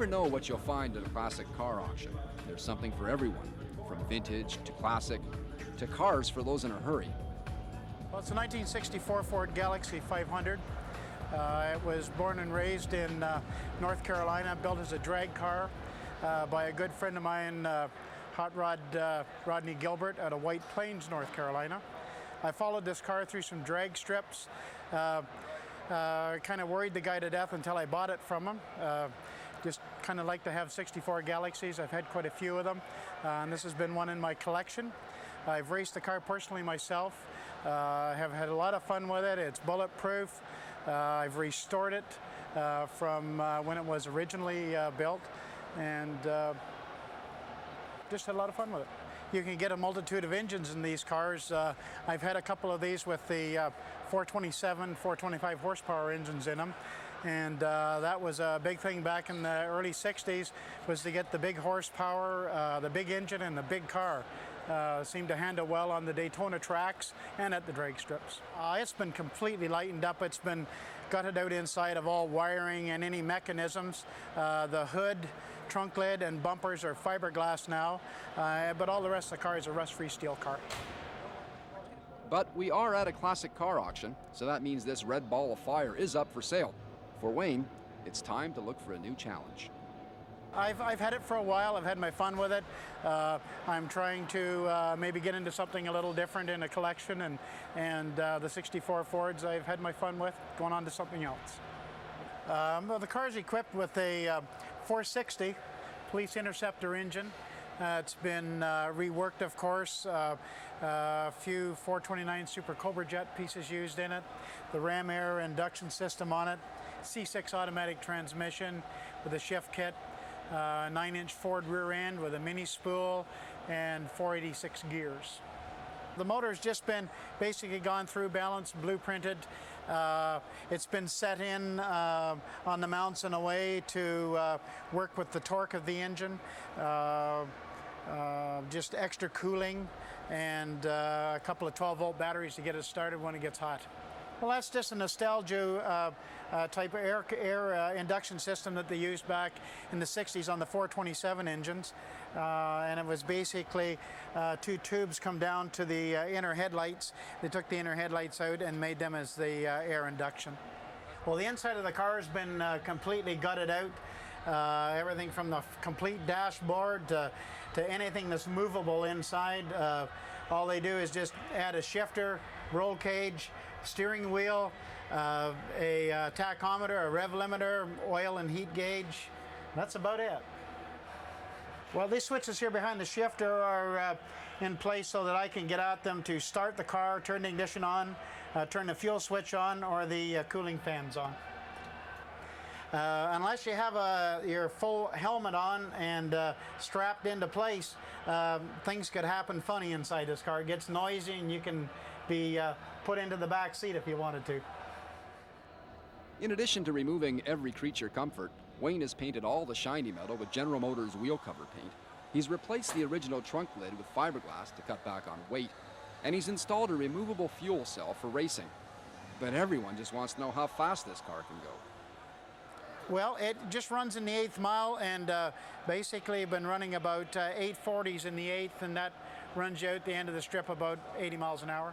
never know what you'll find at a classic car auction. There's something for everyone, from vintage to classic to cars for those in a hurry. Well, it's a 1964 Ford Galaxie 500. It was born and raised in North Carolina, built as a drag car by a good friend of mine, Hot Rod Rodney Gilbert out of White Plains, North Carolina. I followed this car through some drag strips. Kind of worried the guy to death until I bought it from him. Just kind of like to have 64 Galaxies. I've had quite a few of them, and this has been one in my collection. I've raced the car personally myself. Have had a lot of fun with it. It's bulletproof. I've restored it from when it was originally built, and just had a lot of fun with it. You can get a multitude of engines in these cars. I've had a couple of these with the 427, 425 horsepower engines in them. And that was a big thing back in the early 60s, was to get the big horsepower, the big engine, and the big car. Seemed to handle well on the Daytona tracks and at the drag strips. It's been completely lightened up. It's been gutted out inside of all wiring and any mechanisms. The hood, trunk lid, and bumpers are fiberglass now, but all the rest of the car is a rust-free steel car. But we are at a classic car auction, so that means this red ball of fire is up for sale. For Wayne, it's time to look for a new challenge. I've had it for a while. I've had my fun with it. I'm trying to maybe get into something a little different in a collection, and the 64 Fords I've had my fun with, going on to something else. Well, the car is equipped with a 460 Police Interceptor engine. It's been reworked, of course. A few 429 Super Cobra Jet pieces used in it. The ram air induction system on it. C6 automatic transmission with a shift kit. 9-inch Ford rear end with a mini spool and 486 gears. The motor's just been basically gone through, balanced, blueprinted. It's been set in on the mounts in a way to work with the torque of the engine. Just extra cooling and a couple of 12-volt batteries to get it started when it gets hot. Well, that's just a nostalgia type of air induction system that they used back in the 60s on the 427 engines. And it was basically two tubes come down to the inner headlights. They took the inner headlights out and made them as the air induction. Well, the inside of the car has been completely gutted out. Everything from the complete dashboard to anything that's movable inside. All they do is just add a shifter, roll cage, steering wheel, a tachometer, a rev limiter, oil and heat gauge. That's about it. Well, these switches here behind the shifter are in place so that I can get at them to start the car, turn the ignition on, turn the fuel switch on, or the cooling fans on. Unless you have your full helmet on and strapped into place, things could happen funny inside this car. It gets noisy and you can be put into the back seat if you wanted to. In addition to removing every creature comfort, Wayne has painted all the shiny metal with General Motors wheel cover paint. He's replaced the original trunk lid with fiberglass to cut back on weight, and he's installed a removable fuel cell for racing. But everyone just wants to know how fast this car can go. Well, it just runs in the 8th mile, and basically been running about 840s in the 8th, and that runs you out the end of the strip about 80 miles an hour.